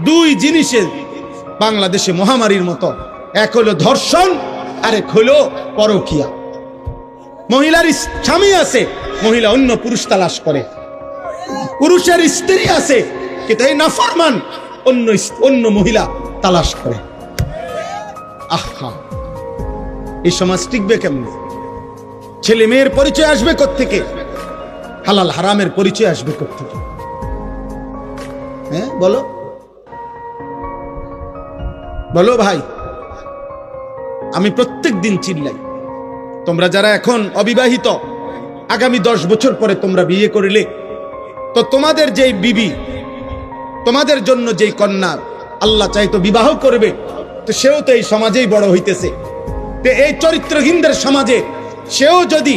দুই জিনিসের বাংলাদেশে মহামারীর মতো, এক হলো ধর্ষণ আর এক হলো পরকীয়া। মহিলার স্বামী আছে, মহিলা অন্য পুরুষ তালাশ করে। পুরুষের স্ত্রী আছে, কিন্তু এই নাফরমান অন্য মহিলা তালাশ করে। আহা, এই সমাজ টিকবে কেমনে? ছেলে মেয়ের পরিচয় আসবে কোত্থেকে? হালাল হারামের পরিচয় আসবে কোত্থেকে? হ্যাঁ বলো বলো ভাই। আমি প্রত্যেক দিন চিল্লাই, তোমরা যারা এখন অবিবাহিত, আগামী 10 বছর পরে তোমরা বিয়ে করিলে তো তোমাদের যেই বিবি, তোমাদের জন্য যেই কন্যা আল্লাহ চাইতো বিবাহ করবে, তো সেও তো এই সমাজেই বড় হইতেছে। তো এই চরিত্রহীনদের সমাজে সেও যদি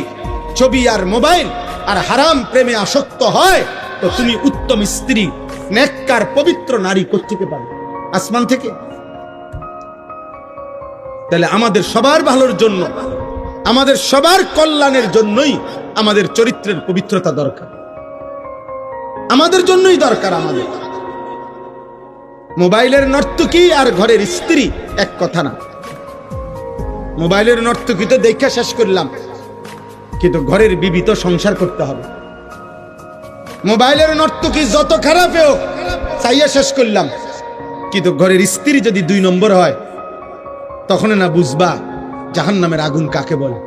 ছবি আর মোবাইল আর হারাম প্রেমে আসক্ত হয়, তো তুমি উত্তম স্ত্রী, নেককার পবিত্র নারী কোত্থেকে পাবে? আসমান থেকে? তাহলে আমাদের সবার ভালোর জন্য, আমাদের সবার কল্যাণের জন্যই আমাদের চরিত্রের পবিত্রতা দরকার, আমাদের জন্যই দরকার। আমাদের মোবাইলের নর্তকী আর ঘরের স্ত্রী এক কথা না। মোবাইলের নর্তকী তো দেখা শেষ করলাম, কিন্তু ঘরের বিবি তো সংসার করতে হবে। মোবাইলের নর্তকী যত খারাপ হোক চাইয়া শেষ করলাম, কিন্তু ঘরের স্ত্রী যদি 2 নম্বর হয়, তখন না বুঝবা জাহান্নামের আগুন কাকে বলে।